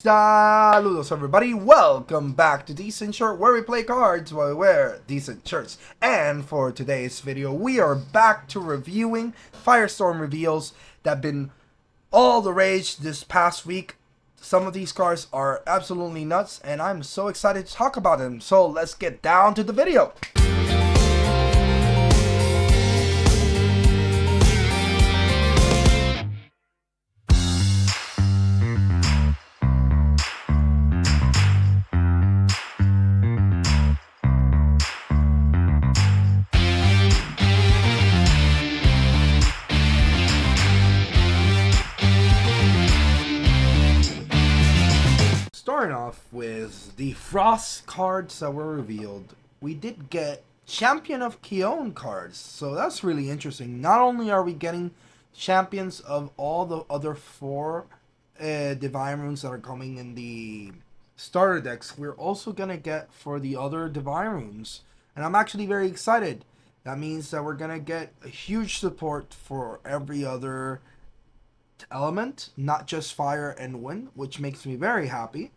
Saludos everybody, welcome back to Decent Shirt, where we play cards while we wear decent shirts. And for today's video, we are back to reviewing Firestorm reveals that have been all the rage this past week. Some of these cards are absolutely nuts, and I'm so excited to talk about them. So let's get down to the video. Starting off with the Frost cards that were revealed, we did get Champion of Keon cards, so that's really interesting. Not only are we getting champions of all the other four Divine Runes that are coming in the starter decks, we're also going to get for the other Divine Runes, and I'm actually very excited. That means that we're going to get a huge support for every other element, not just fire and wind, which makes me very happy.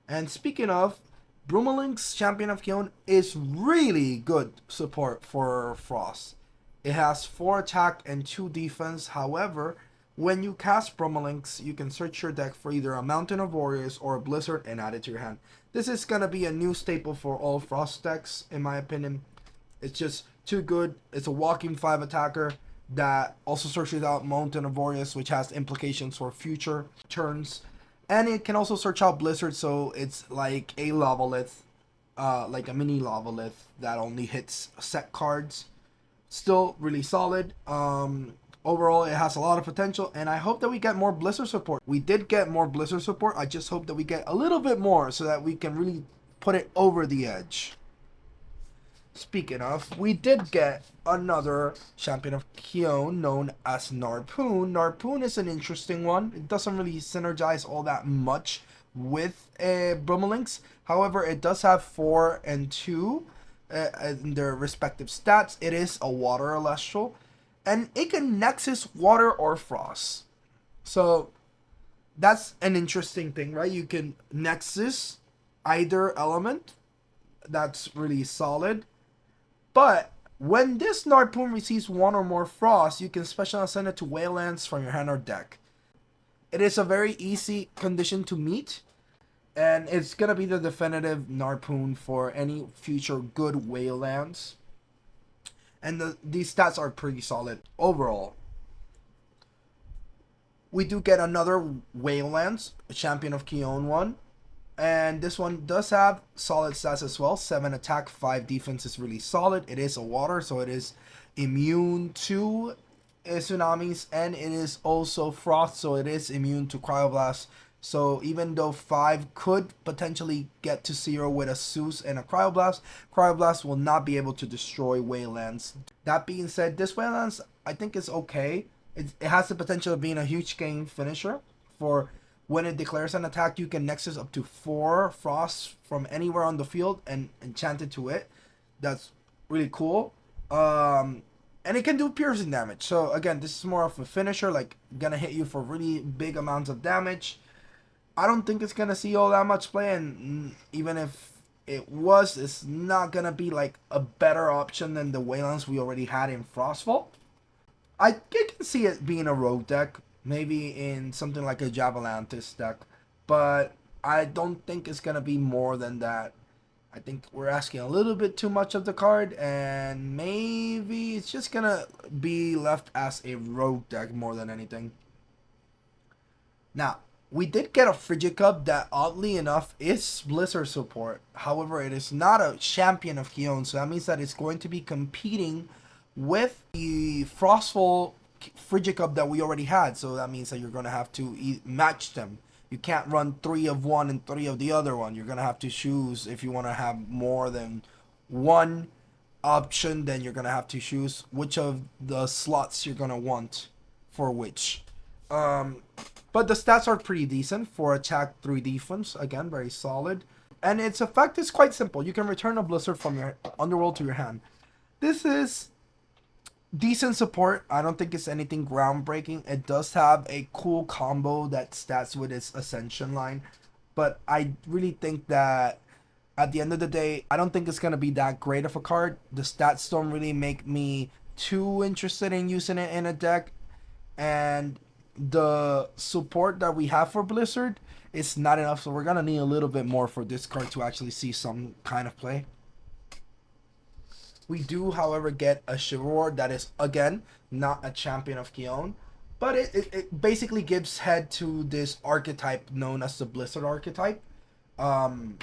And speaking of, Brumelink's Champion of Keon is really good support for Frost. It has 4 attack and 2 defense. However, when you cast Brumelinks, you can search your deck for either a Mountain of Warriors or a Blizzard and add it to your hand. This is going to be a new staple for all Frost decks, in my opinion. It's just too good. It's a walking 5 attacker that also searches out Mountain of Warriors, which has implications for future turns. And it can also search out Blizzard, so it's like a Lavalith, like a mini Lavalith that only hits set cards. Still really solid. Overall, it has a lot of potential, and I hope that we get more Blizzard support. We did get more Blizzard support. I just hope that we get a little bit more so that we can really put it over the edge. Speaking of, we did get another Champion of Keon known as Narpoon. Narpoon is an interesting one. It doesn't really synergize all that much with Brumelinks. However, it does have 4 and 2 in their respective stats. It is a water Elestral, and it can Nexus water or frost. So that's an interesting thing, right? You can Nexus either element. That's really solid. But when this Narpoon receives 1 or more Frost, you can special ascend it to Waylands from your hand or deck. It is a very easy condition to meet, and it's going to be the definitive Narpoon for any future good Waylands. And these stats are pretty solid overall. We do get another Waylands, a Champion of Keon one. And this one does have solid stats as well. 7 attack, 5 defense is really solid. It is a water, so it is immune to tsunamis. And it is also frost, so it is immune to cryoblast. So even though 5 could potentially get to 0 with a Zeus and a cryoblast, cryoblast will not be able to destroy Waylands. That being said, this Waylands I think is okay. It has the potential of being a huge game finisher. For when it declares an attack, you can Nexus up to 4 Frosts from anywhere on the field and enchant it to it. That's really cool. And it can do piercing damage. So again, this is more of a finisher, like gonna hit you for really big amounts of damage. I don't think it's gonna see all that much play, and even if it was, it's not gonna be like a better option than the Waylands we already had in Frostfall. I can see it being a rogue deck. Maybe in something like a Atlantis deck, but I don't think it's going to be more than that. I think we're asking a little bit too much of the card, and maybe it's just going to be left as a rogue deck more than anything. Now, we did get a Frigid Cup that oddly enough is Blizzard support. However, it is not a Champion of Keon, so that means that it's going to be competing with the Frostfall Frigid Cup that we already had, so that means that you're going to have to match them. You can't run 3 of one and 3 of the other one. You're going to have to choose. If you want to have more than one option, then you're going to have to choose which of the slots you're going to want for which. But the stats are pretty decent. 4 attack, 3 defense. Again, very solid. And its effect is quite simple. You can return a Blizzard from your Underworld to your hand. This is decent support. I don't think it's anything groundbreaking. It does have a cool combo that stats with its Ascension line. but I really think that at the end of the day, I don't think it's gonna be that great of a card. The stats don't really make me too interested in using it in a deck, and the support that we have for Blizzard is not enough. So we're gonna need a little bit more for this card to actually see some kind of play. We do, however, get a Chivalry that is, again, not a champion of Keon, but it basically gives head to this archetype known as the Blizzard archetype. Um,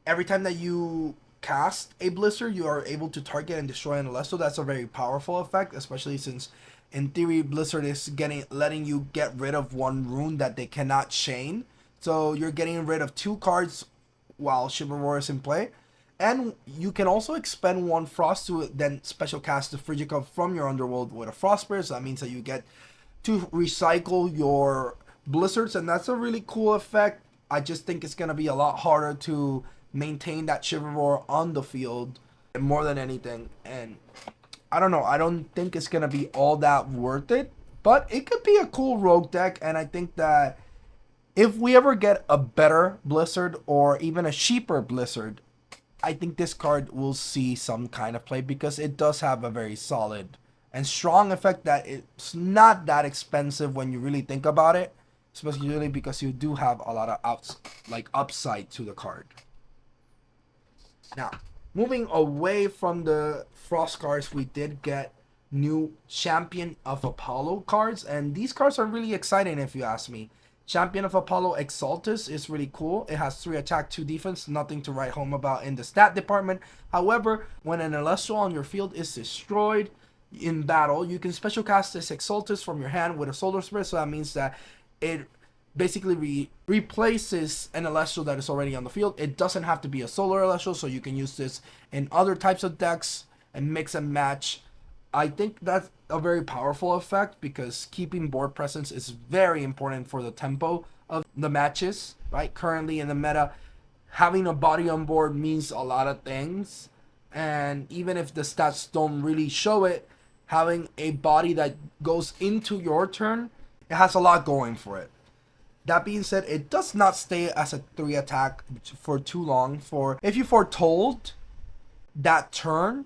every time that you cast a Blizzard, you are able to target and destroy an Elesto. That's a very powerful effect, especially since, in theory, Blizzard is letting you get rid of one rune that they cannot chain. So you're getting rid of 2 cards while Chivalry is in play. And you can also expend 1 Frost to then special cast the Frigica from your Underworld with a Frost Spirit. So that means that you get to recycle your Blizzards, and that's a really cool effect. I just think it's going to be a lot harder to maintain that Chivalry on the field more than anything. And I don't know, I don't think it's going to be all that worth it, but it could be a cool rogue deck. And I think that if we ever get a better Blizzard or even a cheaper Blizzard, I think this card will see some kind of play because it does have a very solid and strong effect that it's not that expensive when you really think about it, especially because you do have a lot of upside to the card. Now, moving away from the Frost cards, we did get new Champion of Apollo cards, and these cards are really exciting if you ask me. Champion of Apollo Exaltus is really cool. It has 3 attack, 2 defense, nothing to write home about in the stat department. However, when an Elestral on your field is destroyed in battle, you can special cast this Exaltus from your hand with a Solar Spirit. So that means that it basically replaces an Elestral that is already on the field. It doesn't have to be a Solar Elestral, so you can use this in other types of decks and mix and match. I think that's a very powerful effect because keeping board presence is very important for the tempo of the matches, right? Currently in the meta, having a body on board means a lot of things. And even if the stats don't really show it, having a body that goes into your turn, it has a lot going for it. That being said, it does not stay as a 3 attack for too long. If you foretold that turn,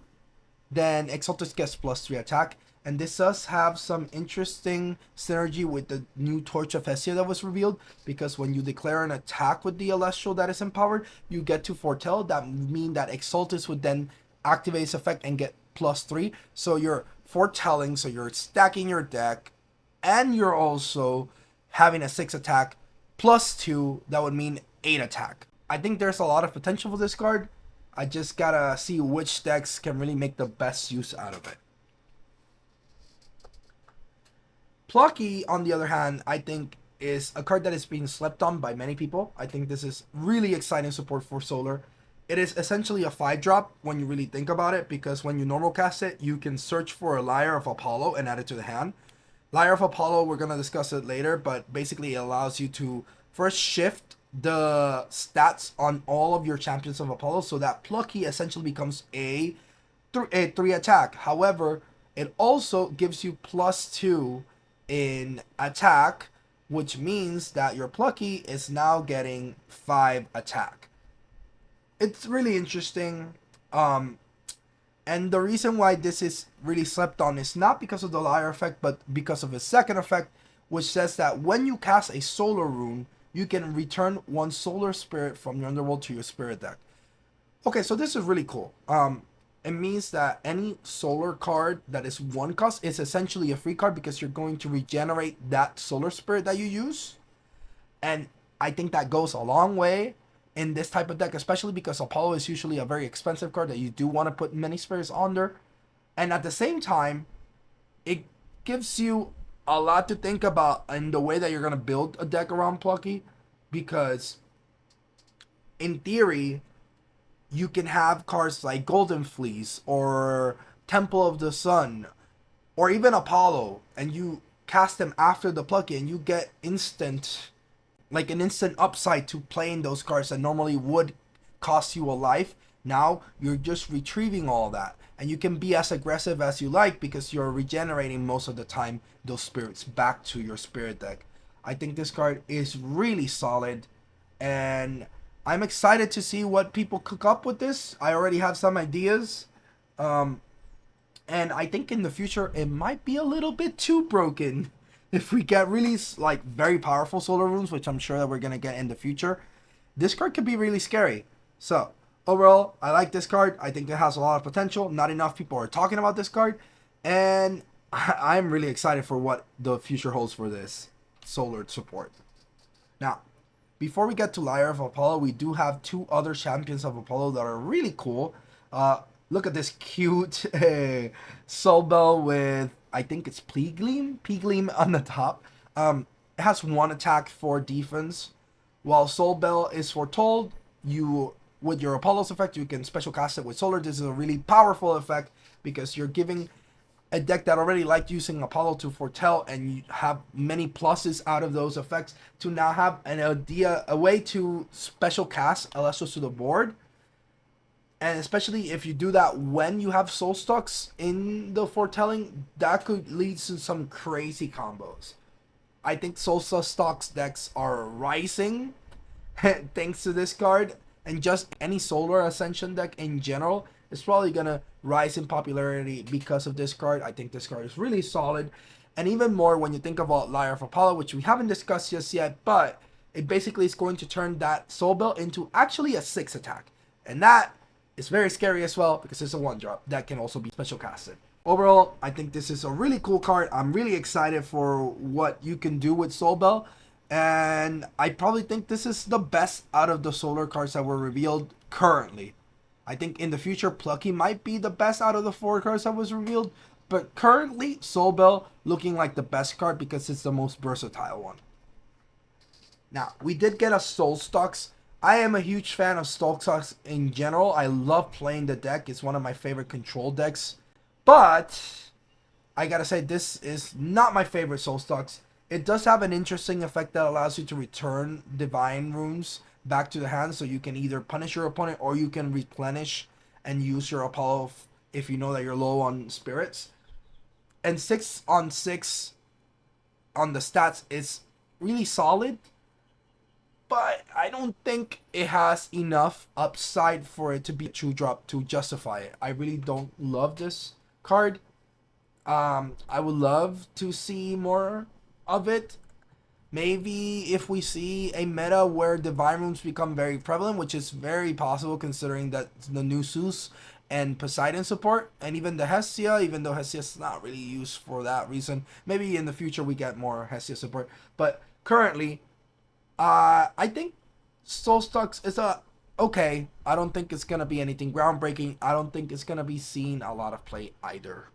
then Exaltus gets +3 attack. And this does have some interesting synergy with the new Torch of Hestia that was revealed, because when you declare an attack with the Elestral that is empowered, you get to foretell. That means that Exaltus would then activate its effect and get +3. So you're foretelling, so you're stacking your deck, and you're also having a 6 attack +2. That would mean 8 attack. I think there's a lot of potential for this card. I just gotta see which decks can really make the best use out of it. Plucky, on the other hand, I think is a card that is being slept on by many people. I think this is really exciting support for Solar. It is essentially a 5-drop when you really think about it, because when you normal cast it, you can search for a Lyre of Apollo and add it to the hand. Lyre of Apollo, we're going to discuss it later, but basically it allows you to first shift the stats on all of your Champions of Apollo, so that Plucky essentially becomes a 3 attack. However, it also gives you +2 in attack, which means that your Plucky is now getting 5 attack. It's really interesting. And the reason why this is really slept on is not because of the Lyre effect, but because of its second effect, which says that when you cast a Solar Rune, you can return 1 Solar Spirit from your Underworld to your Spirit deck. Okay, so this is really cool. It means that any Solar card that is 1 cost is essentially a free card, because you're going to regenerate that Solar Spirit that you use. And I think that goes a long way in this type of deck, especially because Apollo is usually a very expensive card that you do want to put many spirits under. And at the same time, it gives you a lot to think about in the way that you're going to build a deck around Plucky, because in theory, you can have cards like Golden Fleece or Temple of the Sun or even Apollo, and you cast them after the Plucky and you get an instant upside to playing those cards that normally would cost you a life. Now you're just retrieving all that, and you can be as aggressive as you like because you're regenerating most of the time those spirits back to your Spirit deck. I think this card is really solid, and I'm excited to see what people cook up with this. I already have some ideas. And I think in the future it might be a little bit too broken. If we get really like very powerful solar runes, which I'm sure that we're gonna get in the future, this card could be really scary. So overall, I like this card. I think it has a lot of potential. Not enough people are talking about this card, and I'm really excited for what the future holds for this solar support. Now, before we get to Lyre of Apollo, we do have two other champions of Apollo that are really cool. Look at this cute Soul Bell with, I think it's P-Gleam on the top. It has one attack for defense, while Soul Bell is foretold. You, with your Apollo's effect, you can special cast it with Solar. This is a really powerful effect because you're giving a deck that already liked using Apollo to foretell, and you have many pluses out of those effects to now have an idea, a way to special cast Elestrals to the board. And especially if you do that when you have Soul Stocks in the foretelling, that could lead to some crazy combos. I think Soul Stocks decks are rising thanks to this card, and just any Solar Ascension deck in general is probably gonna rise in popularity because of this card. I think this card is really solid, and even more when you think about Lyre of Apollo, which we haven't discussed just yet, but it basically is going to turn that Soul Bell into actually a 6 attack, and that is very scary as well because it's a 1-drop that can also be special casted. Overall, I think this is a really cool card. I'm really excited for what you can do with Soul Bell, and I probably think this is the best out of the solar cards that were revealed currently. I think in the future, Plucky might be the best out of the 4 cards that was revealed, but currently, Soul Bell looking like the best card because it's the most versatile one. Now, we did get a Soul Stocks. I am a huge fan of Soul Stocks in general. I love playing the deck. It's one of my favorite control decks. But I gotta say, this is not my favorite Soul Stocks. It does have an interesting effect that allows you to return Divine Runes back to the hand, so you can either punish your opponent or you can replenish and use your Apollo if you know that you're low on spirits. And 6 on 6 on the stats is really solid, but I don't think it has enough upside for it to be a true drop to justify it. I really don't love this card. I would love to see more of it. Maybe if we see a meta where Divine Runes become very prevalent, which is very possible considering that the new Zeus and Poseidon support, and even the Hestia, even though Hestia is not really used for that reason. Maybe in the future we get more Hestia support. But currently, I think Soul Stocks is okay. I don't think it's going to be anything groundbreaking. I don't think it's going to be seen a lot of play either.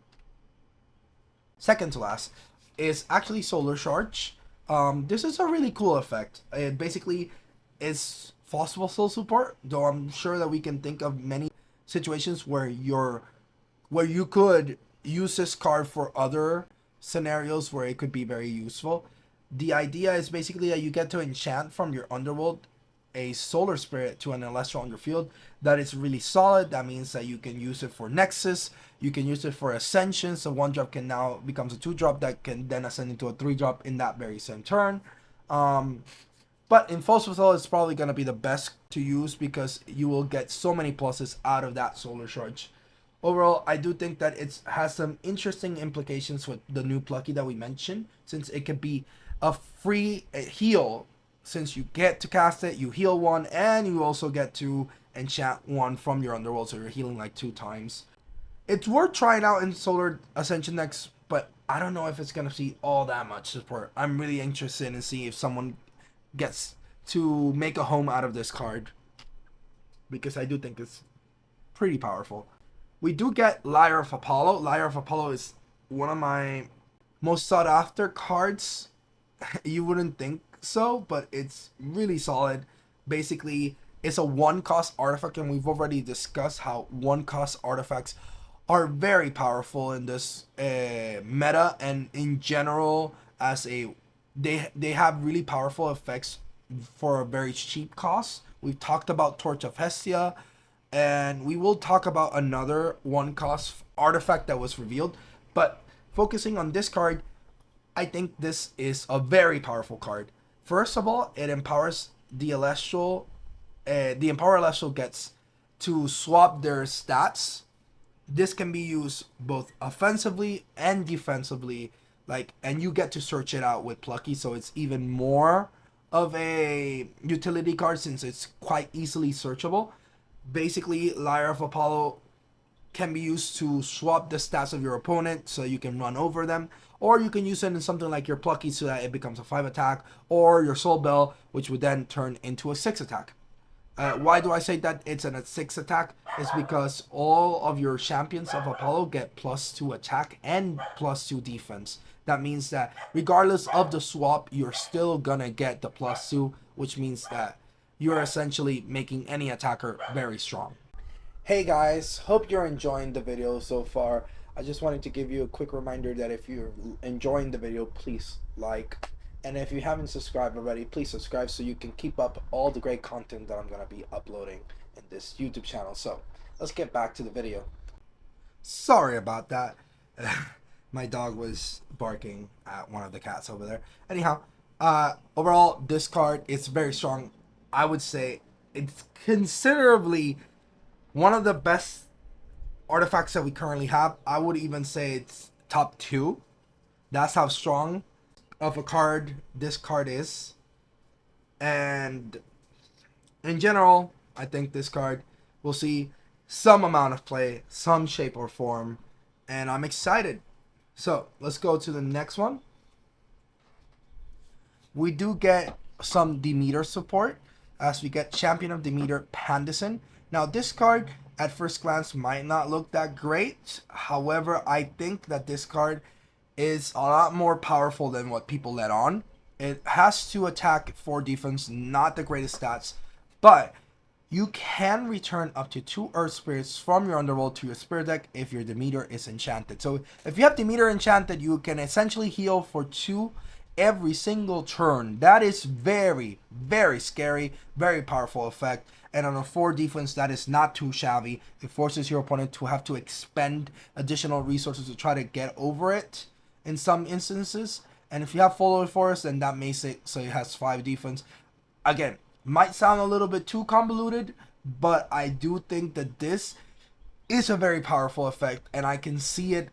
Second to last is actually Solar Charge. This is a really cool effect. It basically is possible soul support, though I'm sure that we can think of many situations where you could use this card for other scenarios where it could be very useful. The idea is basically that you get to enchant from your underworld a solar spirit to an Elestral on your field that is really solid. That means that you can use it for Nexus, you can use it for Ascension, so 1-drop can now becomes a 2-drop that can then ascend into a 3-drop in that very same turn. But in Fossil it's probably going to be the best to use because you will get so many pluses out of that Solar Charge. Overall, I do think that it has some interesting implications with the new Plucky that we mentioned, since it could be a free heal. Since you get to cast it, you heal 1, and you also get to enchant 1 from your underworld, so you're healing like 2 times. It's worth trying out in Solar Ascension decks, but I don't know if it's going to see all that much support. I'm really interested in seeing if someone gets to make a home out of this card, because I do think it's pretty powerful. We do get Lyre of Apollo. Lyre of Apollo is one of my most sought after cards. You wouldn't think so, but it's really solid. Basically, it's a 1-cost artifact, and we've already discussed how 1-cost artifacts are very powerful in this meta, and in general as they have really powerful effects for a very cheap cost. We've talked about Torch of Hestia, and we will talk about another 1-cost artifact that was revealed, but focusing on this card, I think this is a very powerful card. First of all, it empowers the Empower Celestial gets to swap their stats. This can be used both offensively and defensively, and you get to search it out with Plucky, so it's even more of a utility card since it's quite easily searchable. Basically, Lyre of Apollo can be used to swap the stats of your opponent so you can run over them, or you can use it in something like your Plucky so that it becomes a 5 attack, or your Soul Bell, which would then turn into a 6 attack. Why do I say that it's a 6 attack? Is because all of your champions of Apollo get +2 attack and +2 defense. That means that regardless of the swap, you're still gonna get the +2, which means that you're essentially making any attacker very strong. Hey guys, hope you're enjoying the video so far. I just wanted to give you a quick reminder that if you're enjoying the video, please like. And if you haven't subscribed already, please subscribe so you can keep up all the great content that I'm going to be uploading in this YouTube channel. So, let's get back to the video. Sorry about that. My dog was barking at one of the cats over there. Anyhow, overall, this card is very strong. I would say it's considerably one of the best artifacts that we currently have. I would even say it's top 2. That's how strong of a card this card is. And in general, I think this card will see some amount of play, some shape or form, and I'm excited. So let's go to the next one. We do get some Demeter support as we get Champion of Demeter Pandison. Now this card at first glance might not look that great. However, I think that this card is a lot more powerful than what people let on. It has 2 attack, 4 defense, not the greatest stats, but you can return up to 2 Earth Spirits from your Underworld to your Spirit deck if your Demeter is enchanted. So if you have Demeter enchanted, you can essentially heal for 2 every single turn. That is very, very scary, very powerful effect. And on a 4 defense, that is not too shabby. It forces your opponent to have to expend additional resources to try to get over it in some instances. And if you have Follow Forest, then that makes it so it has 5 defense. Again, might sound a little bit too convoluted, but I do think that this is a very powerful effect, and I can see it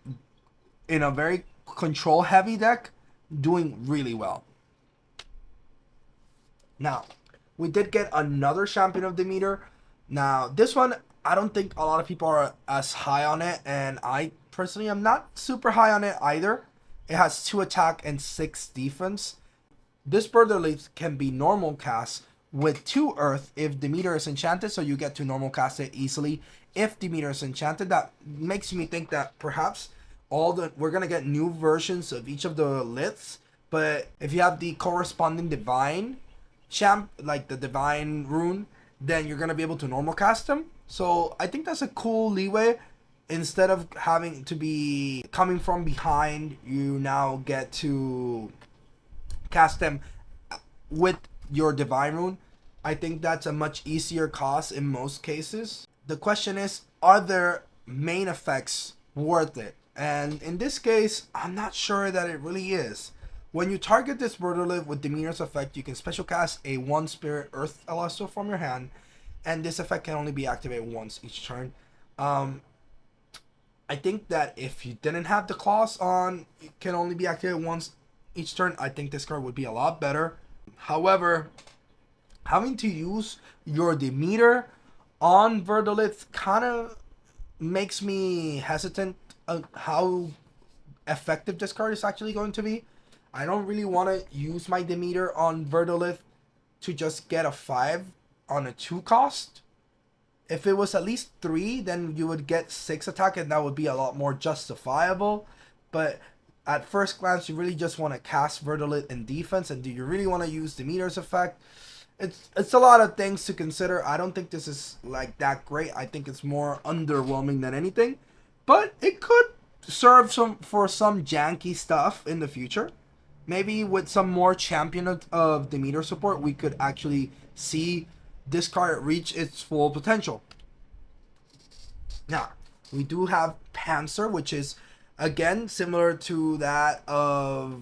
in a very control heavy deck doing really well. Now, we did get another Champion of Demeter. Now, this one, I don't think a lot of people are as high on it, and I personally am not super high on it either. It has 2 attack and 6 defense. This Birder Leaf can be normal cast with 2 Earth if Demeter is enchanted, so you get to normal cast it easily if Demeter is enchanted. That makes me think that perhaps we're gonna get new versions of each of the liths, but if you have the corresponding divine like the divine rune, then you're gonna be able to normal cast them. So I think that's a cool leeway. Instead of having to be coming from behind, you now get to cast them with your divine rune. I think that's a much easier cost in most cases. The question is, are their main effects worth it? And in this case, I'm not sure that it really is. When you target this Birderlift with Demeter's effect, you can special cast a 1 Spirit Earth Celestial from your hand, and this effect can only be activated once each turn. I think that if you didn't have the clause on, it can only be activated once each turn, I think this card would be a lot better. However, having to use your Demeter on Verdolith kind of makes me hesitant of how effective this card is actually going to be. I don't really want to use my Demeter on Verdolith to just get a 5 on a 2 cost. If it was at least 3, then you would get 6 attack, and that would be a lot more justifiable. But at first glance, you really just want to cast Verdolith in defense, and do you really want to use Demeter's effect? It's a lot of things to consider. I don't think this is like that great. I think it's more underwhelming than anything, but it could serve for some janky stuff in the future. Maybe with some more Champion of Demeter support, we could actually see this card reach its full potential. Now, we do have Panzer, which is, again, similar to that of,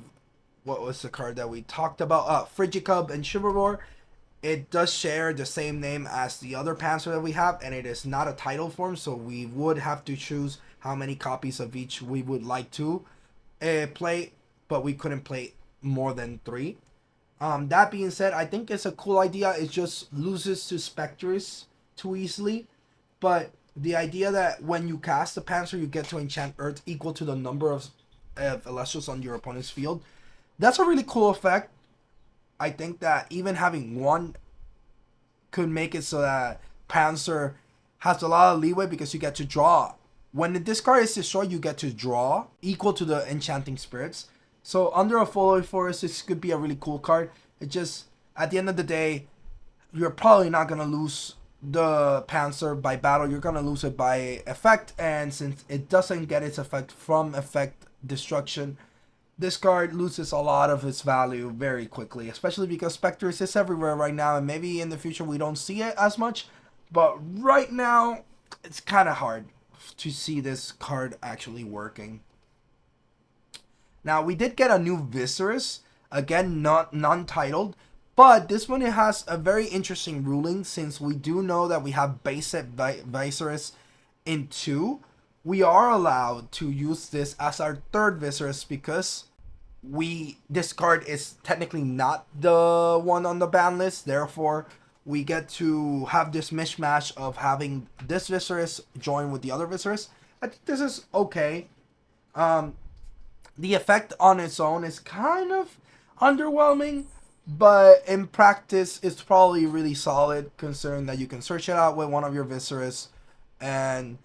what was the card that we talked about? Frigicub and Chivalror. It does share the same name as the other Panzer that we have, and it is not a title form, so we would have to choose how many copies of each we would like to play, but we couldn't play more than 3. That being said, I think it's a cool idea. It just loses to Spectres too easily, but the idea that when you cast the Panzer, you get to enchant Earth equal to the number of Elestrals on your opponent's field, that's a really cool effect. I think that even having one could make it so that Panzer has a lot of leeway because you get to draw. When the discard is destroyed, you get to draw equal to the enchanting spirits. So under a Foliage Forest, this could be a really cool card. It just, at the end of the day, you're probably not going to lose the Panzer by battle. You're going to lose it by effect. And since it doesn't get its effect from effect destruction, this card loses a lot of its value very quickly, especially because Spectres is everywhere right now, and maybe in the future we don't see it as much, but right now it's kind of hard to see this card actually working. Now, we did get a new Viserys, again, not non-titled, but this one it has a very interesting ruling, since we do know that we have base set Viserys in 2. We are allowed to use this as our third Viserys because this card is technically not the one on the ban list. Therefore, we get to have this mishmash of having this Viserys join with the other Viserys. I think this is okay. The effect on its own is kind of underwhelming, but in practice, it's probably really solid, considering that you can search it out with one of your Viserys, and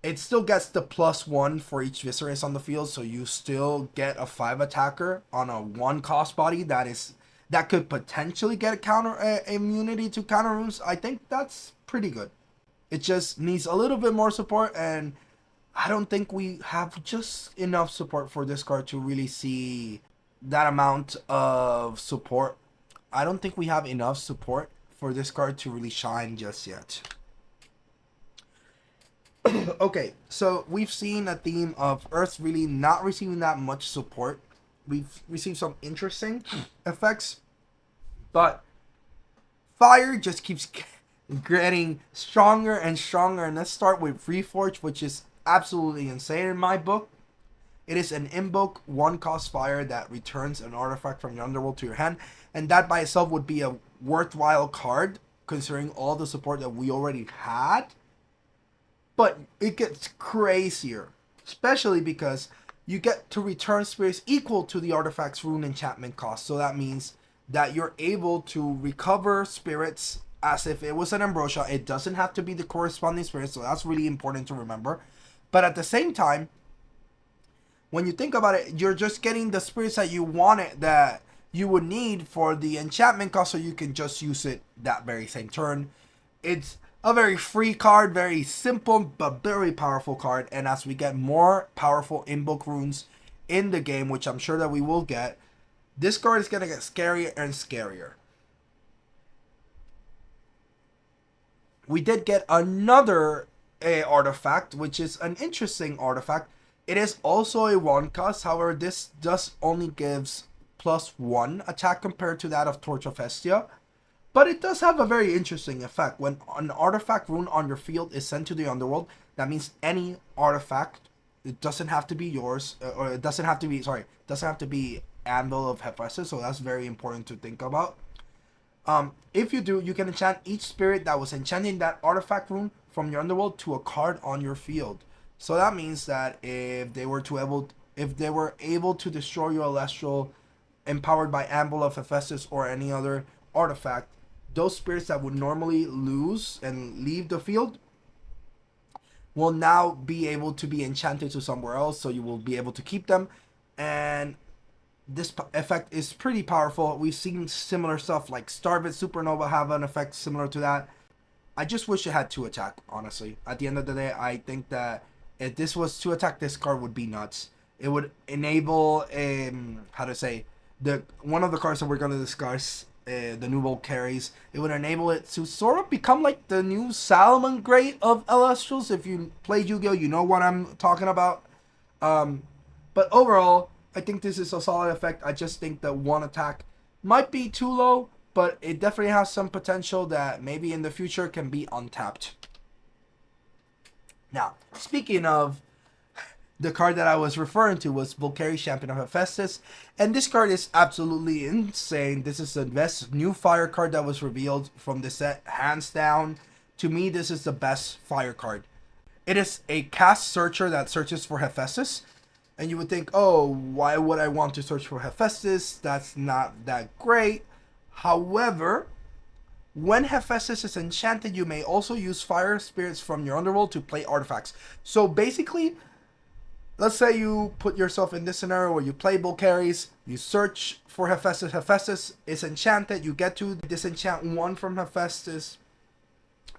it still gets the +1 for each Viserys on the field, so you still get a 5 attacker on a 1 cost body that could potentially get a counter immunity to counter runes. I think that's pretty good. It just needs a little bit more support, and I don't think we have just enough support for this card to really see that amount of support. I don't think we have enough support for this card to really shine just yet. Okay, so we've seen a theme of Earth really not receiving that much support. We've received some interesting effects, but Fire just keeps getting stronger and stronger. And let's start with Reforge, which is absolutely insane in my book. It is an invoke 1-cost fire that returns an artifact from your underworld to your hand, and that by itself would be a worthwhile card considering all the support that we already had. But it gets crazier, especially because you get to return spirits equal to the artifact's rune enchantment cost. So that means that you're able to recover spirits as if it was an ambrosia. It doesn't have to be the corresponding spirit, so that's really important to remember. But at the same time, when you think about it, you're just getting the spirits that you wanted, that you would need for the enchantment cost, so you can just use it that very same turn. It's a very free card, very simple, but very powerful card. And as we get more powerful invoke runes in the game, which I'm sure that we will get, this card is going to get scarier and scarier. We did get another artifact, which is an interesting artifact. It is also a 1-cost, however, this just only gives +1 attack compared to that of Torch of Hestia. But it does have a very interesting effect. When an artifact rune on your field is sent to the underworld, that means any artifact, it doesn't have to be yours, or it doesn't have to be Anvil of Hephaestus, so that's very important to think about. If you do, you can enchant each spirit that was enchanting that artifact rune from your underworld to a card on your field. So that means that if they were able to destroy your Elestral empowered by Anvil of Hephaestus or any other artifact, those spirits that would normally lose and leave the field will now be able to be enchanted to somewhere else, so you will be able to keep them. And this effect is pretty powerful. We've seen similar stuff like Starvit Supernova have an effect similar to that. I just wish it had 2 attack, honestly. At the end of the day, I think that if this was 2 attack, this card would be nuts. It would enable one of the cards that we're going to discuss, the new Bolt carries. It would enable it to sort of become like the new Salomon Great of Elestrals. If you play Yu-Gi-Oh, you know what I'm talking about. But overall, I think this is a solid effect. I just think that 1 attack might be too low, but it definitely has some potential that maybe in the future can be untapped. Now, speaking of, the card that I was referring to was Volcari's Champion of Hephaestus, and this card is absolutely insane. This is the best new fire card that was revealed from the set, hands down. To me, this is the best fire card. It is a cast searcher that searches for Hephaestus, and you would think, oh, why would I want to search for Hephaestus? That's not that great. However, when Hephaestus is enchanted, you may also use fire spirits from your underworld to play artifacts. So basically, let's say you put yourself in this scenario where you play Volcari's, you search for Hephaestus. Hephaestus is enchanted. You get to disenchant one from Hephaestus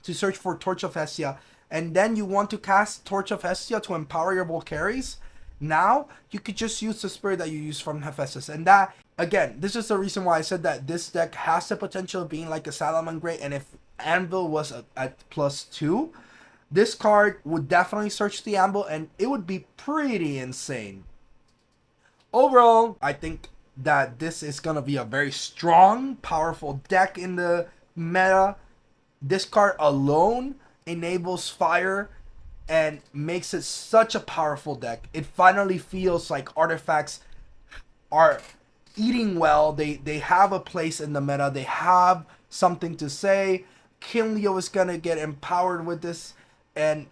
to search for Torch of Hestia, and then you want to cast Torch of Hestia to empower your Volcari's. Now, you could just use the spirit that you use from Hephaestus. And that, again, this is the reason why I said that this deck has the potential of being like a Salamangreat. And if Anvil was at +2, this card would definitely search the Anvil, and it would be pretty insane. Overall, I think that this is going to be a very strong, powerful deck in the meta. This card alone enables fire and makes it such a powerful deck. It finally feels like artifacts are eating well. They have a place in the meta. They have something to say. King Leo is going to get empowered with this. And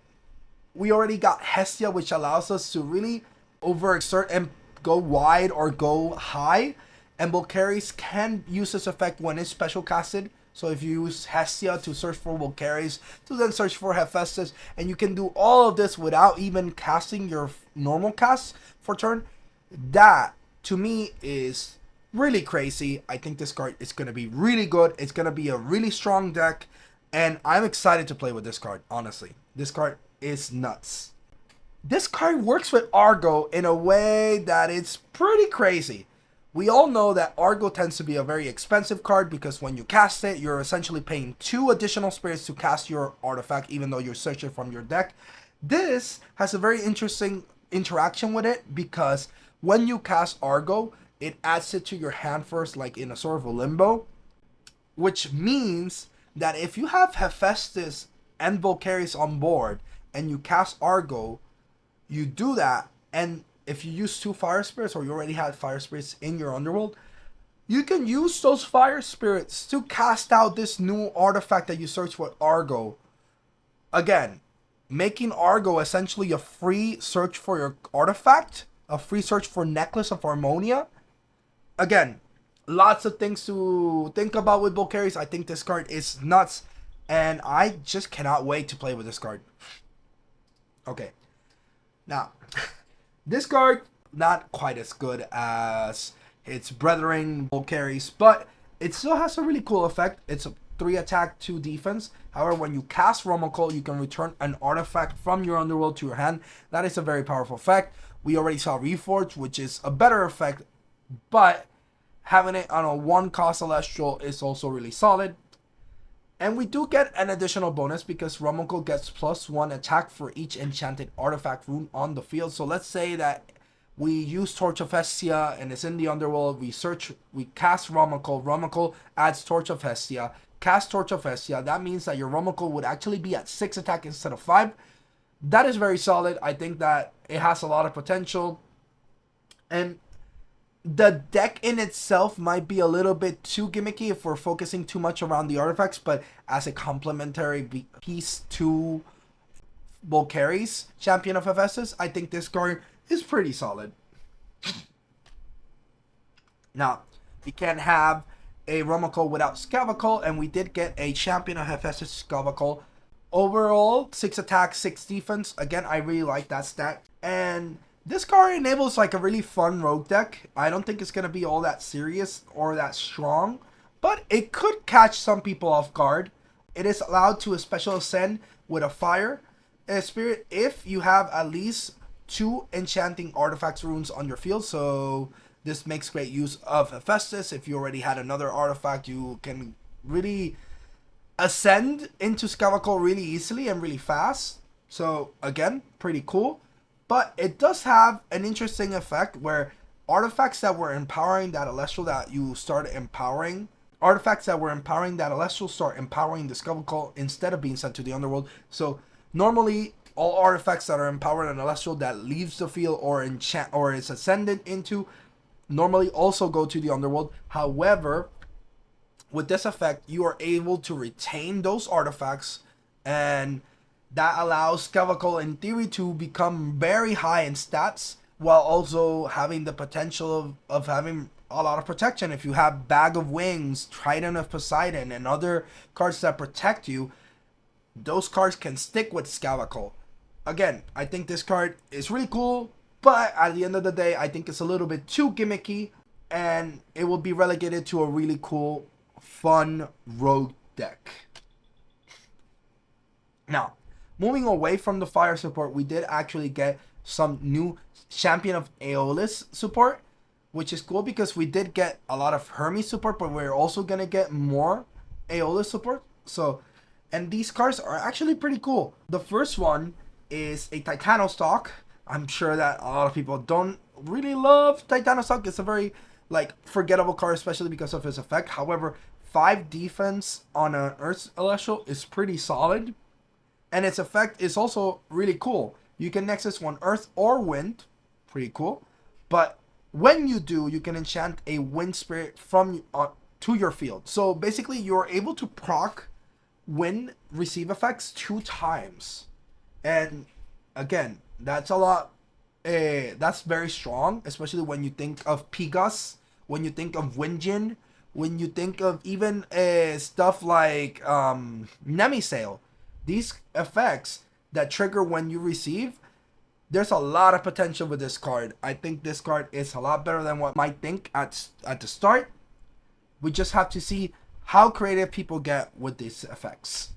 we already got Hestia, which allows us to really overexert and go wide or go high. And Volcari's can use this effect when it's special casted. So if you use Hestia to search for Volcari's, to then search for Hephaestus, and you can do all of this without even casting your normal cast for turn, that, to me, is really crazy. I think this card is going to be really good. It's going to be a really strong deck, and I'm excited to play with this card, honestly. This card is nuts. This card works with Argo in a way that it's pretty crazy. We all know that Argo tends to be a very expensive card because when you cast it, you're essentially paying 2 additional spirits to cast your artifact, even though you're searching from your deck. This has a very interesting interaction with it because when you cast Argo, it adds it to your hand first, like in a sort of a limbo, which means that if you have Hephaestus and Volcari's on board and you cast Argo, you do that, and if you use 2 fire spirits or you already had fire spirits in your underworld, you can use those fire spirits to cast out this new artifact that you search with Argo. Again, making Argo essentially a free search for your artifact, a free search for Necklace of Harmonia. Again, lots of things to think about with Volcari's. I think this card is nuts, and I just cannot wait to play with this card. Okay, now, this card, not quite as good as its brethren Volcari's, but it still has a really cool effect. It's a 3 attack, 2 defense. However, when you cast Romocle, you can return an artifact from your underworld to your hand. That is a very powerful effect. We already saw Reforge, which is a better effect, but having it on a 1-cost Celestial is also really solid. And we do get an additional bonus because Romocle gets +1 attack for each enchanted artifact rune on the field. So let's say that we use Torch of Hestia and it's in the underworld. We cast Romocle. Romocle adds Torch of Hestia. Cast Torch of Hestia. That means that your Romocle would actually be at 6 attack instead of 5. That is very solid. I think that it has a lot of potential. And the deck in itself might be a little bit too gimmicky if we're focusing too much around the artifacts, but as a complementary piece to Volcari's Champion of Hephaestus, I think this card is pretty solid. Now, we can't have a Romocle without Scavacle, and we did get a Champion of Hephaestus Scavacle. Overall, 6 attack, 6 defense. Again, I really like that stat. And this card enables like a really fun rogue deck. I don't think it's going to be all that serious or that strong, but it could catch some people off guard. It is allowed to a special ascend with a fire spirit if you have at least 2 enchanting artifacts runes on your field. So this makes great use of Hephaestus. If you already had another artifact, you can really ascend into Scavacle really easily and really fast. So again, pretty cool. But it does have an interesting effect where artifacts that were empowering that Elestral that you started empowering artifacts that were empowering that Elestrals start empowering the Skeletal instead of being sent to the underworld. So normally all artifacts that are empowered an Celestial that leaves the field or enchant or is ascended into normally also go to the underworld. However, with this effect, you are able to retain those artifacts, and that allows Skeletal in theory to become very high in stats while also having the potential of having a lot of protection. If you have Bag of Wings, Trident of Poseidon, and other cards that protect you, those cards can stick with Skeletal. Again, I think this card is really cool, but at the end of the day, I think it's a little bit too gimmicky, and it will be relegated to a really cool, fun rogue deck. Now, moving away from the fire support, we did actually get some new Champion of Aeolus support, which is cool because we did get a lot of Hermes support, but we're also going to get more Aeolus support. So, and these cards are actually pretty cool. The first one is a Titanostock. I'm sure that a lot of people don't really love Titanostock. It's a very forgettable card, especially because of its effect. However, 5 defense on an Earth Celestial is pretty solid, and its effect is also really cool. You can nexus one Earth or Wind, pretty cool. But when you do, you can enchant a Wind Spirit from to your field. So basically, you're able to proc Wind receive effects 2 times, and again, that's a lot. That's very strong, especially when you think of Pegas, when you think of Windjin, when you think of even stuff like Nemisail. These effects that trigger when you receive, there's a lot of potential with this card. I think this card is a lot better than what you might think at the start. We just have to see how creative people get with these effects.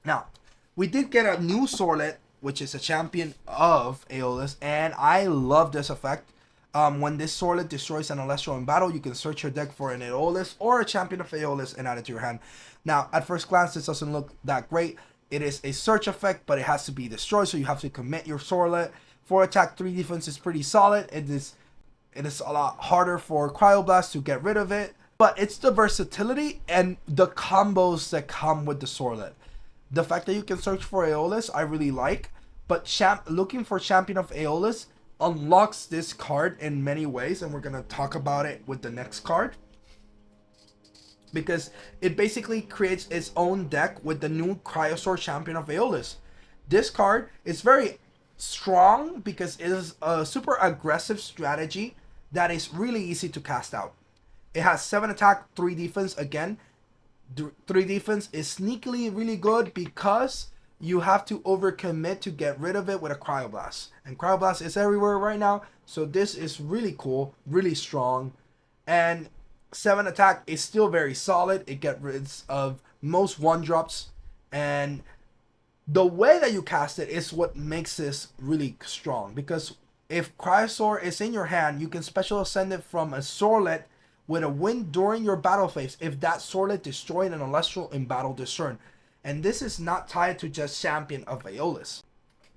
Now, we did get a new Sorlet, which is a champion of Aeolus, and I love this effect. When this Sorlet destroys an Celestial in battle, you can search your deck for an Aeolus or a champion of Aeolus and add it to your hand. Now, at first glance, this doesn't look that great. It is a search effect, but it has to be destroyed, so you have to commit your Sorlet. 4 attack, 3 defense is pretty solid. It is a lot harder for Cryoblast to get rid of it, but it's the versatility and the combos that come with the Sorlet. The fact that you can search for Aeolus, I really like, but looking for Champion of Aeolus unlocks this card in many ways, and we're going to talk about it with the next card, because it basically creates its own deck with the new Cryosaur Champion of Aeolus. This card is very strong because it is a super aggressive strategy that is really easy to cast out. It has 7 attack, 3 defense. Again, 3 defense is sneakily really good because you have to overcommit to get rid of it with a Cryoblast. And Cryoblast is everywhere right now, so this is really cool, really strong. And 7 attack is still very solid. It gets rid of most 1-drops. And the way that you cast it is what makes this really strong. Because if Cryosaur is in your hand, you can special ascend it from a Sorlet with a Wind during your battle phase if that Sorlet destroyed an Celestial in battle this turn. And this is not tied to just Champion of Aeolus.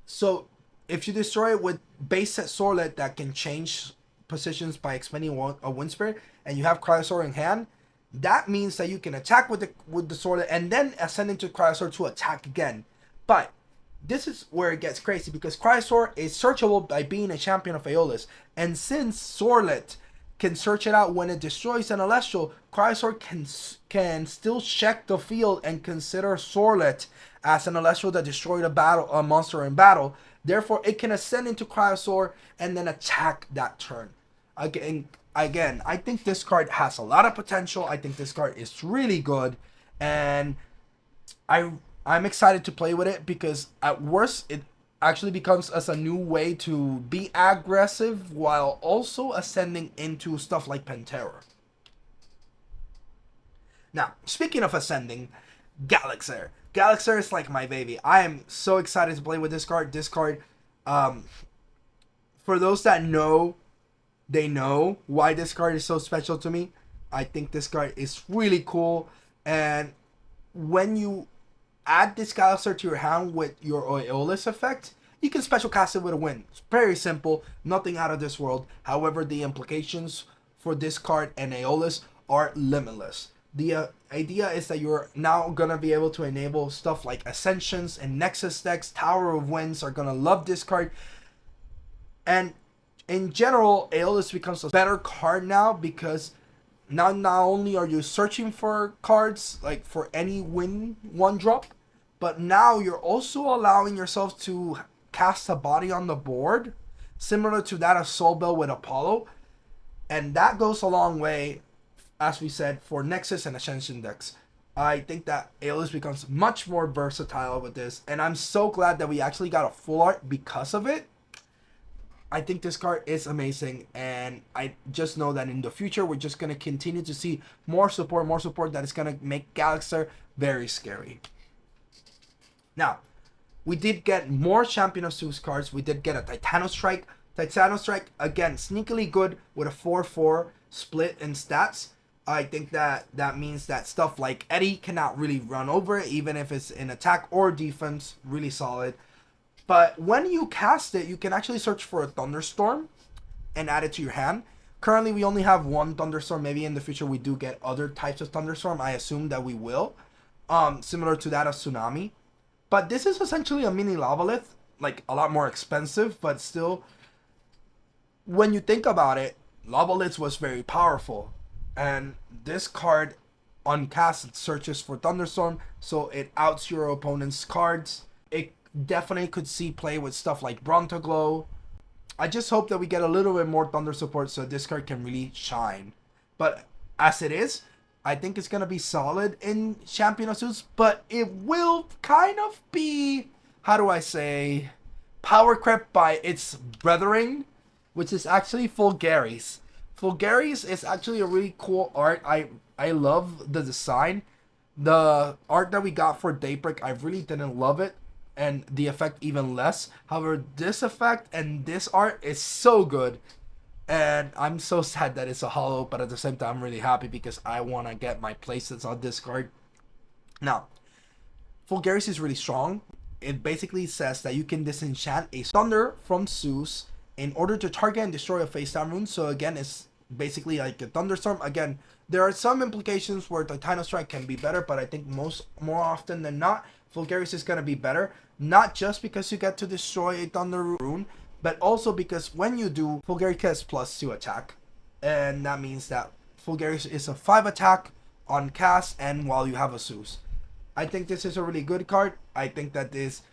So if you destroy it with base set Sorlet that can change positions by expending a Wind Spirit, and you have Cryosaur in hand, that means that you can attack with the Sorlet and then ascend into Cryosaur to attack again. But this is where it gets crazy, because Cryosaur is searchable by being a Champion of Aeolus, and since Sorlet can search it out when it destroys an Celestial, Cryosaur can still check the field and consider Sorlet as an Celestial that destroyed a monster in battle. Therefore, it can ascend into Cryosaur and then attack that turn. Again, I think this card has a lot of potential. I think this card is really good, and I'm excited to play with it, because at worst, it actually becomes as a new way to be aggressive while also ascending into stuff like Pantera. Now, speaking of ascending, Galaxer. Galaxer is like my baby. I am so excited to play with this card. This card, for those that know, they know why this card is so special to me. I think this card is really cool, and when you add this Galaxer to your hand with your Aeolus effect, you can special cast it with a Wind. It's very simple, nothing out of this world. However, the implications for this card and Aeolus are limitless. The idea is that you're now gonna be able to enable stuff like Ascensions and Nexus decks. Tower of Winds are gonna love this card. And in general, Aeolus becomes a better card now because not only are you searching for cards like for any win one drop, but now you're also allowing yourself to cast a body on the board, similar to that of Soul Bell with Apollo. And that goes a long way, as we said, for Nexus and Ascension decks. I think that Aeolus becomes much more versatile with this, and I'm so glad that we actually got a full art because of it. I think this card is amazing, and I just know that in the future we're just going to continue to see more support that is going to make Galaxer very scary. Now, we did get more Champion of Zeus cards. We did get a Titanostrike. Titanostrike, again, sneakily good with a 4-4 split in stats. I think that means that stuff like Eddie cannot really run over it, even if it's in attack or defense, really solid. But when you cast it, you can actually search for a Thunderstorm and add it to your hand. Currently, we only have one Thunderstorm. Maybe in the future we do get other types of Thunderstorm. I assume that we will. Similar to that of Tsunami. But this is essentially a mini Lavalith. Like, a lot more expensive, but still. When you think about it, Lavalith was very powerful. And this card, on cast, it searches for Thunderstorm. So it outs your opponent's cards. It definitely could see play with stuff like Brontoglow. I just hope that we get a little bit more Thunder support so this card can really shine. But as it is, I think it's going to be solid in Champion of Zeus, but it will kind of be, how do I say, power crept by its brethren, which is actually Fulgaris. Fulgaris is actually a really cool art. I love the design. The art that we got for Daybreak, I really didn't love it. And the effect even less. However, this effect and this art is so good. And I'm so sad that it's a holo, but at the same time I'm really happy because I want to get my playsets on this card. Now, Fulgaris is really strong. It basically says that you can disenchant a Thunder from Zeus in order to target and destroy a face-down rune. So again, it's basically like a Thunderstorm. Again, there are some implications where Titanostrike can be better, but I think more often than not, Fulgaris is going to be better. Not just because you get to destroy a Thunder rune, but also because when you do, Fulgaris gets +2 attack. And that means that Fulgaris is a 5 attack on cast and while you have a Zeus. I think this is a really good card. I think that this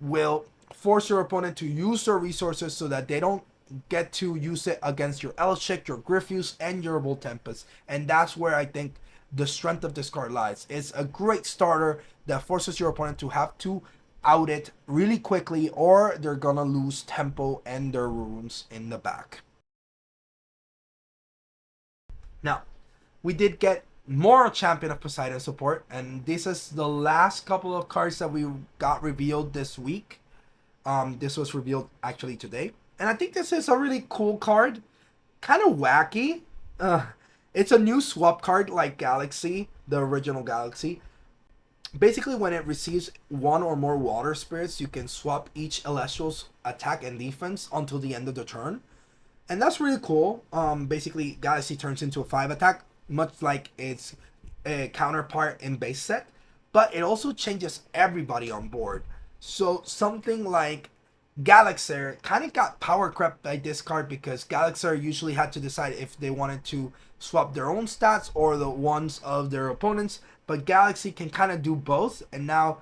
will force your opponent to use their resources so that they don't get to use it against your Elchick, your Griffuse, and your Voltempest. And that's where I think the strength of this card lies. It's a great starter that forces your opponent to have to out it really quickly, or they're gonna lose tempo and their runes in the back. Now, we did get more Champion of Poseidon support, and this is the last couple of cards that we got revealed this week. This was revealed actually today, and I think this is a really cool card, kind of wacky. It's a new swap card like Galaxy, the original Galaxy. Basically, when it receives one or more water spirits, you can swap each Elestral's attack and defense until the end of the turn. And that's really cool. Basically, Galaxy turns into a 5 attack, much like its counterpart in base set. But it also changes everybody on board. So something like Galaxer kind of got power crept by this card because Galaxer usually had to decide if they wanted to swap their own stats or the ones of their opponents. But Galaxy can kind of do both. And now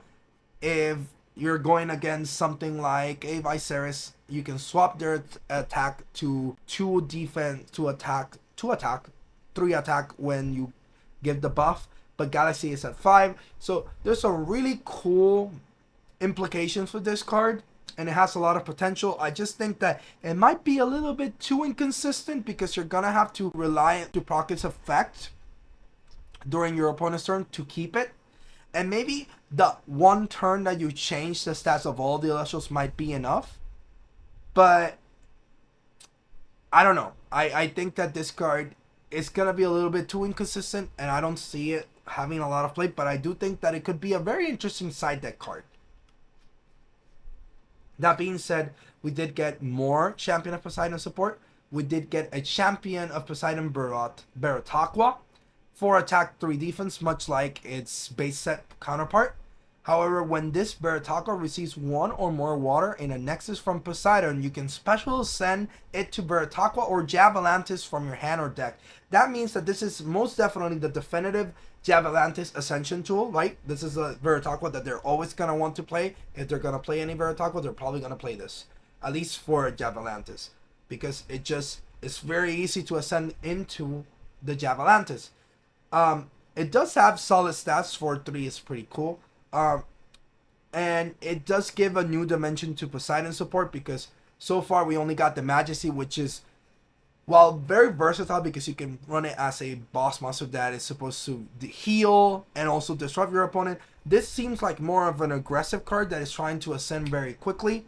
if you're going against something like a Viserys, you can swap their attack to 2 defense, 2 attack, 3 attack when you give the buff. But Galaxy is at 5. So there's some really cool implications for this card. And it has a lot of potential. I just think that it might be a little bit too inconsistent because you're going to have to rely to proc its effect during your opponent's turn to keep it. And maybe the one turn that you change the stats of all the Elestrals might be enough. But I don't know. I think that this card is going to be a little bit too inconsistent. And I don't see it having a lot of play. But I do think that it could be a very interesting side deck card. That being said, we did get more Champion of Poseidon support. We did get a Champion of Poseidon Barataqua. 4 attack, 3 defense, much like its base set counterpart. However, when this Veritaqua receives 1 or more water in a Nexus from Poseidon, you can special send it to Veritaqua or Atlantis from your hand or deck. That means that this is most definitely the definitive Atlantis Ascension tool, right? This is a Veritaqua that they're always going to want to play. If they're going to play any Veritaqua, they're probably going to play this. At least for Atlantis. Because it's very easy to ascend into the Atlantis. It does have solid stats. 4-3 is pretty cool. And it does give a new dimension to Poseidon support, because so far we only got the Majesty, which is, well, very versatile because you can run it as a boss monster that is supposed to heal and also disrupt your opponent. This seems like more of an aggressive card that is trying to ascend very quickly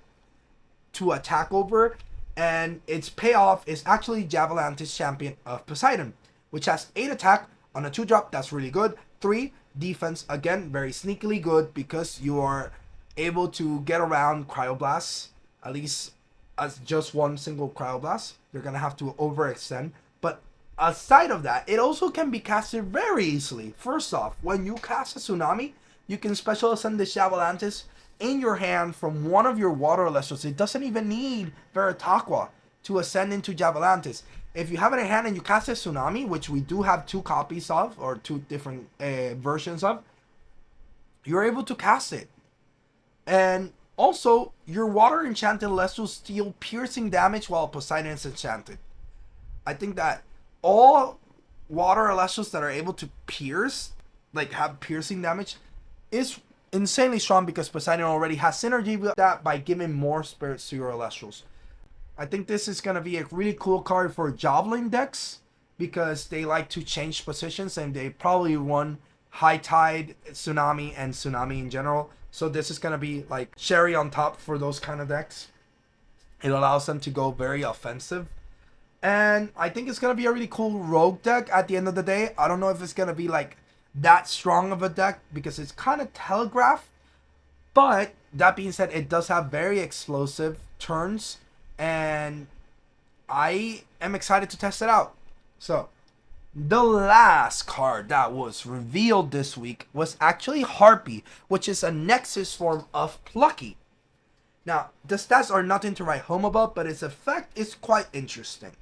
to attack over, and its payoff is actually Atlantis Champion of Poseidon, which has 8 attack on a 2-drop. That's really good. 3 defense, again, very sneakily good because you are able to get around Cryoblasts, at least as just one single Cryoblast. You're gonna have to overextend, but aside of that, it also can be casted very easily. First off, when you cast a Tsunami, you can special ascend the Atlantis in your hand from one of your water Elestrals. It doesn't even need Veritaqua to ascend into Atlantis. If you have it in hand and you cast a Tsunami, which we do have 2 copies of, or 2 different versions of, you're able to cast it. And also, your water enchanted Elestrals deal piercing damage while Poseidon is enchanted. I think that all water Elestrals that are able to pierce, like have piercing damage, is insanely strong because Poseidon already has synergy with that by giving more spirits to your Elestrals. I think this is going to be a really cool card for Javelin decks because they like to change positions and they probably run High Tide, Tsunami, and Tsunami in general. So this is going to be like cherry on top for those kind of decks. It allows them to go very offensive. And I think it's going to be a really cool rogue deck at the end of the day. I don't know if it's going to be like that strong of a deck because it's kind of telegraphed. But that being said, it does have very explosive turns. And I am excited to test it out. So, the last card that was revealed this week was actually Harpy, which is a Nexus form of Plucky. Now, the stats are nothing to write home about, but its effect is quite interesting.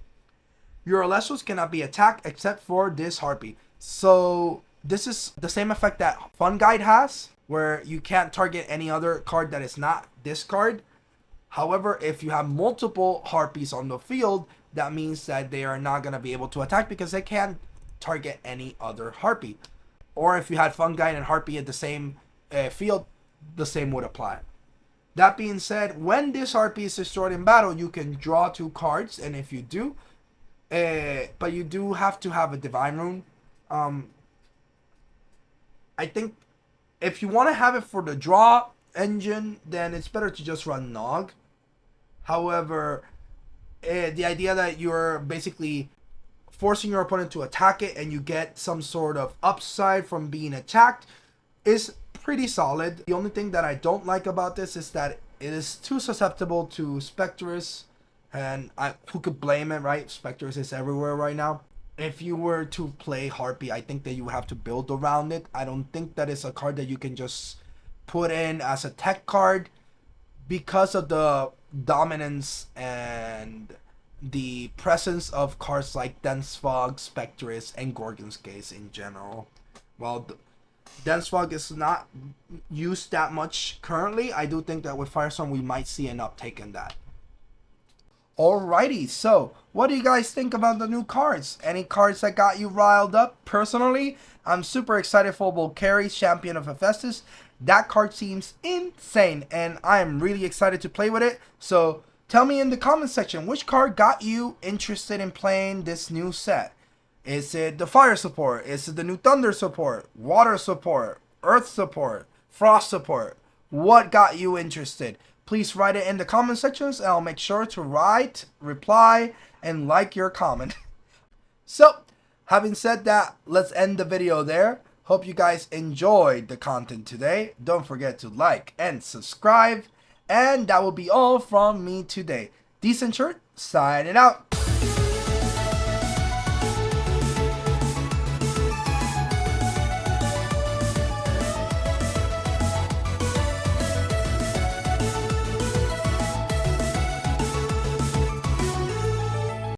Your Elestrals cannot be attacked except for this Harpy. So, this is the same effect that Fun Guide has, where you can't target any other card that is not this card. However, if you have multiple Harpies on the field, that means that they are not going to be able to attack because they can't target any other Harpy. Or if you had Fun Guide and Harpy at the same field, the same would apply. That being said, when this Harpy is destroyed in battle, you can draw 2 cards, and if you do, but you do have to have a Divine Rune. I think if you want to have it for the draw engine, then it's better to just run Nog. However, the idea that you're basically forcing your opponent to attack it and you get some sort of upside from being attacked is pretty solid. The only thing that I don't like about this is that it is too susceptible to Spectrus, and who could blame it, right? Spectrus is everywhere right now. If you were to play Harpy, I think that you have to build around it. I don't think that it's a card that you can just put in as a tech card because of the dominance and the presence of cards like Dense Fog, Spectrus, and Gorgon's Gaze in general. While Dense Fog is not used that much currently, I do think that with Firestorm we might see an uptake in that. Alrighty, so what do you guys think about the new cards? Any cards that got you riled up? Personally, I'm super excited for Volcari's Champion of Hephaestus. That card seems insane, and I am really excited to play with it. So tell me in the comment section, which card got you interested in playing this new set? Is it the fire support? Is it the new thunder support? Water support? Earth support? Frost support? What got you interested? Please write it in the comment sections, and I'll make sure to write, reply, and like your comment. So, having said that, let's end the video there. Hope you guys enjoyed the content today. Don't forget to like and subscribe. And that will be all from me today. Decent Shirt, signing out.